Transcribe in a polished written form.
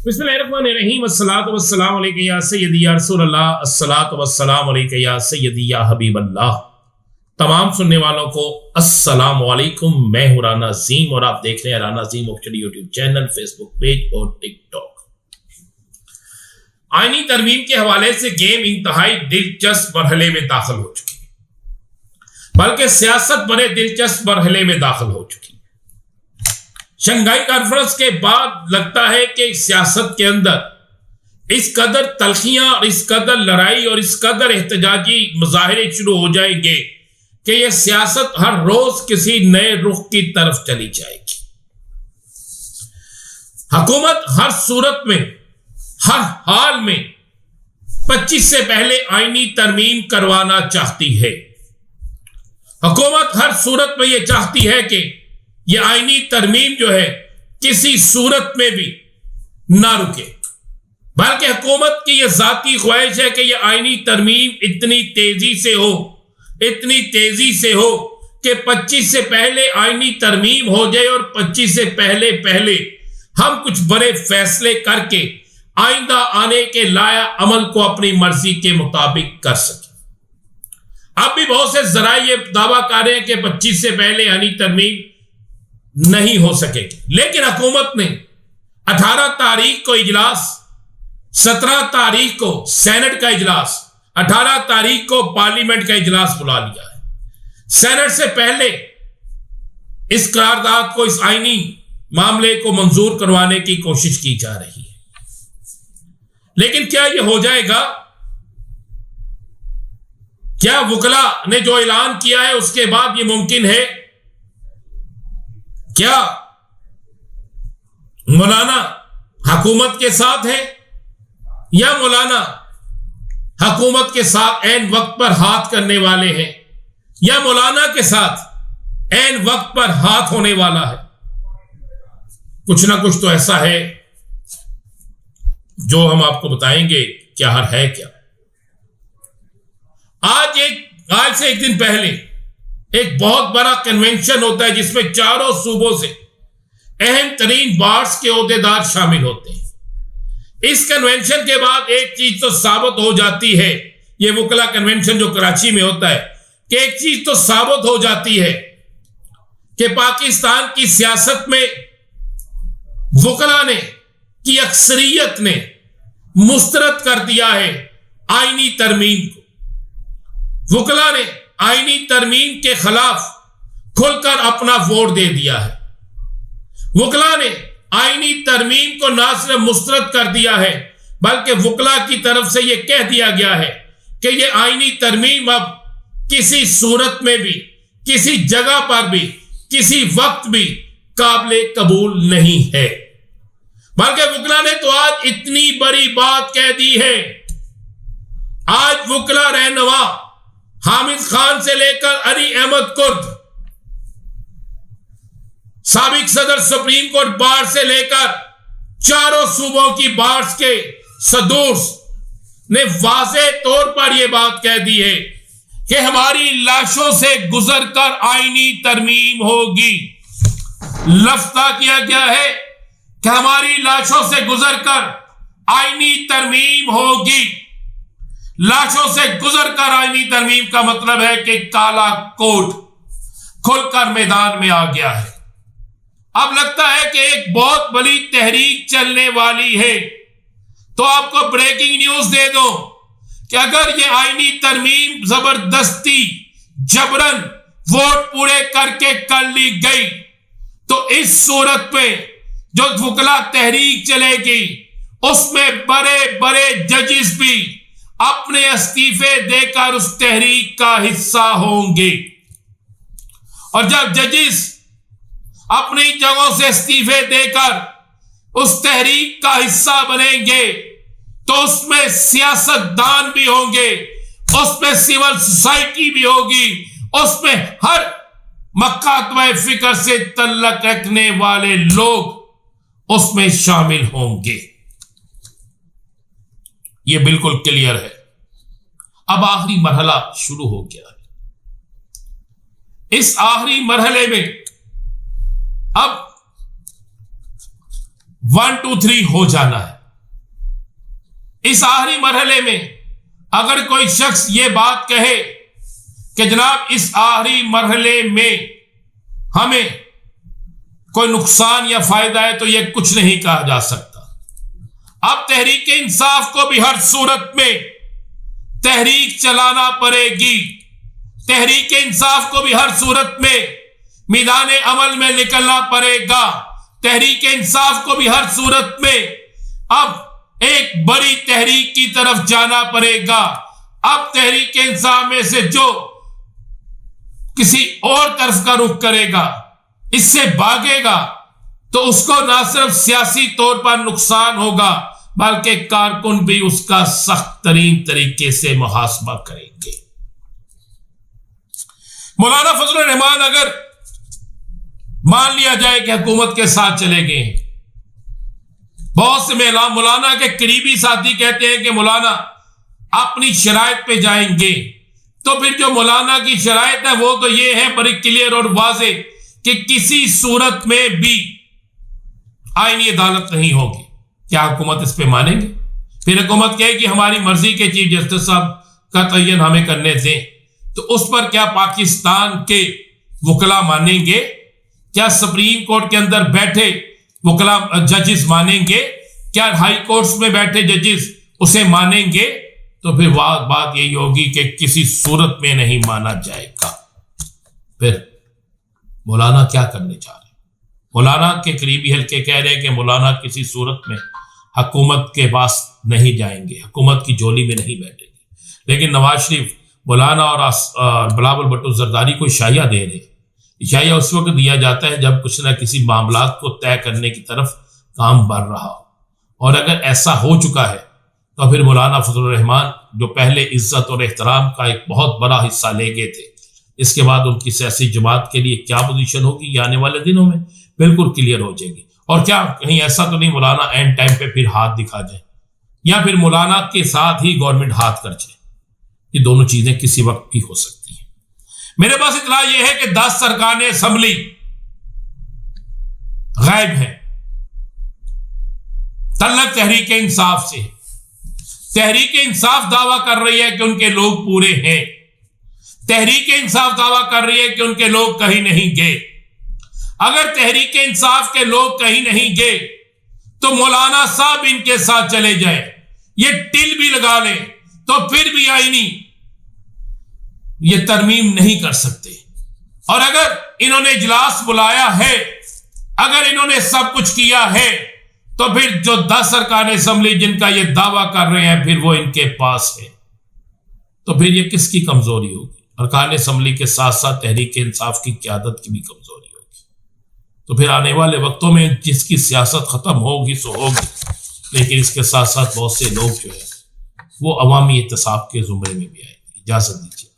बिस्मिल्लाहिर्रहमानिर्रहीम अस्सलातु वस्सलामु अलैका या सय्यदी या रसूलल्लाह अस्सलातु वस्सलामु अलैका या सय्यदी या हबीबल्लाह। तमाम सुनने वालों को अस्सलामु अलैकुम। मैं हूं राना अज़ीम और आप देख रहे हैं Rana Azeem official YouTube channel, Facebook page और टिकटॉक। आईनी तरमीम के हवाले से गेम इंतहाई दिलचस्प मरहले में दाखिल हो चुकी है, बल्कि सियासत बड़े दिलचस्प मरहले में दाखिल हो चुकी है। शंघाई कॉन्फ्रेंस के बाद लगता है कि सियासत के अंदर इस कदर तलखियां और इस कदर लड़ाई और इस कदर एहतजाजी मुजाहरे शुरू हो जाएंगे कि यह सियासत हर रोज किसी नए रुख की तरफ चली जाएगी। हुकूमत हर सूरत में, हर हाल में 25 से पहले आईनी तरमीम करवाना चाहती है। हुकूमत हर सूरत में यह चाहती है कि यह आईनी तरमीम जो है किसी सूरत में भी ना रुके, बल्कि हुकूमत की यह जाती ख्वाहिश है कि यह आईनी तरमीम इतनी तेजी से हो कि 25 से पहले आईनी तरमीम हो जाए और 25 से पहले हम कुछ बड़े फैसले करके आइंदा आने के लाया अमल को अपनी मर्जी के मुताबिक कर सके। अब भी बहुत से जराए ये दावा कर रहे हैं कि 25 से पहले आईनी तरमीम नहीं हो सकेगी, लेकिन हुकूमत ने 18 तारीख को इजलास, 17 तारीख को सेनेट का इजलास, 18 तारीख को पार्लियामेंट का इजलास बुला लिया है। सेनेट से पहले इस करारदाद को, इस आईनी मामले को मंजूर करवाने की कोशिश की जा रही है, लेकिन क्या यह हो जाएगा? क्या वकला ने जो ऐलान किया है उसके बाद यह मुमकिन है? क्या मौलाना हुकूमत के साथ है या मौलाना हुकूमत के साथ ऐन वक्त पर हाथ करने वाले हैं, या मौलाना के साथ ऐन वक्त पर हाथ होने वाला है? कुछ ना कुछ तो ऐसा है जो हम आपको बताएंगे क्या है क्या। आज से एक दिन पहले एक बहुत बड़ा कन्वेंशन होता है जिसमें चारों सूबों से अहम तरीन बार्स के ओहदेदार शामिल होते हैं। इस कन्वेंशन के बाद एक चीज तो साबित हो जाती है, यह वकला कन्वेंशन जो कराची में होता है, कि एक चीज तो साबित हो जाती है कि पाकिस्तान की सियासत में वकला ने की अक्सरियत ने मुस्तरद कर दिया है आईनी तरमीम को। वकला ने आईनी तरमीम के खिलाफ खुलकर अपना वोट दे दिया है। वकला ने आईनी तरमीम को ना सिर्फ मुस्तरद कर दिया है, बल्कि वकला की तरफ से यह कह दिया गया है कि यह आईनी तरमीम अब किसी सूरत में भी, किसी जगह पर भी, किसी वक्त भी काबिले कबूल नहीं है। बल्कि वकला ने तो आज इतनी बड़ी बात कह दी है। आज वकला रहनुमा हामिद खान से लेकर अली अहमद कुर्द, साबिक सदर सुप्रीम कोर्ट बार से लेकर चारों सूबों की बार्स के सदूर ने वाज़े तौर पर यह बात कह दी है कि हमारी लाशों से गुजरकर आईनी तरमीम होगी। लफ्ता किया गया है कि हमारी लाशों से गुजरकर आईनी तरमीम होगी। लाशों से गुजरकर आईनी तरमीम का मतलब है कि काला कोट खुलकर मैदान में आ गया है। अब लगता है कि एक बहुत बड़ी तहरीक चलने वाली है। तो आपको ब्रेकिंग न्यूज दे दो कि अगर ये आईनी तरमीम जबरदस्ती जबरन वोट पूरे करके कर ली गई, तो इस सूरत पे जो वकला तहरीक चलेगी उसमें बड़े बड़े जजेस भी अपने इस्तीफे देकर उस तहरीक का हिस्सा होंगे। और जब जजेस अपनी जगहों से इस्तीफे देकर उस तहरीक का हिस्सा बनेंगे, तो उसमें सियासतदान भी होंगे, उसमें सिविल सोसाइटी भी होगी, उसमें हर मकातबे फिक्र से तल्लक रखने वाले लोग उसमें शामिल होंगे। यह बिल्कुल क्लियर है। अब आखिरी मरहला शुरू हो गया है। इस आखिरी मरहले में अब 1 2 3 हो जाना है। इस आखिरी मरहले में अगर कोई शख्स ये बात कहे कि जनाब इस आखिरी मरहले में हमें कोई नुकसान या फायदा है, तो यह कुछ नहीं कहा जा सकता। अब तहरीक इंसाफ को भी हर सूरत में तहरीक चलाना पड़ेगी। तहरीक इंसाफ को भी हर सूरत में मैदान अमल में निकलना पड़ेगा। तहरीक इंसाफ को भी हर सूरत में अब एक बड़ी तहरीक की तरफ जाना पड़ेगा। अब तहरीक इंसाफ में से जो किसी और तरफ का रुख करेगा, इससे भागेगा, तो उसको ना सिर्फ सियासी तौर पर नुकसान होगा, बल्कि कारकुन भी उसका सख्त तरीन तरीके से मुहासबा करेंगे। मौलाना फजलुर रहमान अगर मान लिया जाए कि हुकूमत के साथ चले गए, बहुत से मौलाना के करीबी साथी कहते हैं कि मौलाना अपनी शराइत पे जाएंगे, तो फिर जो मौलाना की शराइत है वो तो ये है बड़ी क्लियर और वाजे कि किसी सूरत में भी आईनी अदालत नहीं होगी। क्या हुकूमत इस पे मानेंगे? फिर हुकूमत कहे कि हमारी मर्जी के चीफ जस्टिस साहब का तयन हमें करने दें, तो उस पर क्या पाकिस्तान के वकला मानेंगे? क्या सुप्रीम कोर्ट के अंदर बैठे वकला जजेस मानेंगे? क्या हाई कोर्ट्स में बैठे जजेस उसे मानेंगे? तो फिर बात यही होगी कि किसी सूरत में नहीं माना जाएगा। फिर मौलाना क्या करने जा रहे हैं? मौलाना के करीबी हल्के कह रहे हैं कि मौलाना किसी सूरत में हुकूमत के पास नहीं जाएंगे, हुकूमत की झोली में नहीं बैठेंगे। लेकिन नवाज शरीफ मौलाना और बिलावल भुट्टो जरदारी को शाहिया दे रहे हैं। शाहिया उस वक्त दिया जाता है जब कुछ ना किसी मामला को तय करने की तरफ काम बढ़ रहा हो, और अगर ऐसा हो चुका है तो फिर मौलाना फजलुर रहमान जो पहले इज्जत और एहतराम का एक बहुत बड़ा हिस्सा ले गए थे, इसके बाद उनकी सियासी जमात के लिए क्या पोजीशन होगी ये आने वाले दिनों में बिल्कुल क्लियर हो जाएगी। और क्या कहीं ऐसा तो नहीं मौलाना एंड टाइम पे फिर हाथ दिखा जाए, या फिर मौलाना के साथ ही गवर्नमेंट हाथ कर जाए? ये दोनों चीजें किसी वक्त भी हो सकती हैं। मेरे पास इतला यह है कि 10 सरकारें असेंबली गायब है, तल्लक तहरीक इंसाफ से। तहरीक इंसाफ दावा कर रही है कि उनके लोग पूरे हैं, तहरीक इंसाफ दावा कर रही है कि उनके लोग कहीं नहीं गए। अगर तहरीक इंसाफ के लोग कहीं नहीं गए तो मौलाना साहब इनके साथ चले जाए, ये टिल भी लगा लें, तो फिर भी आईनी ये तरमीम नहीं कर सकते। और अगर इन्होंने इजलास बुलाया है, अगर इन्होंने सब कुछ किया है, तो फिर जो 10 सरकारें असेंबली जिनका ये दावा कर रहे हैं फिर वो इनके पास है, तो फिर ये किसकी कमजोरी होगी? अरकान असेंबली के साथ साथ तहरीक इंसाफ की क़यादत की भी कमजोरी होगी। तो फिर आने वाले वक्तों में जिसकी सियासत खत्म होगी सो होगी, लेकिन इसके साथ साथ बहुत से लोग जो है वो अवामी इत्तेसाब के जुमरे में भी आएंगे। इजाजत दीजिए।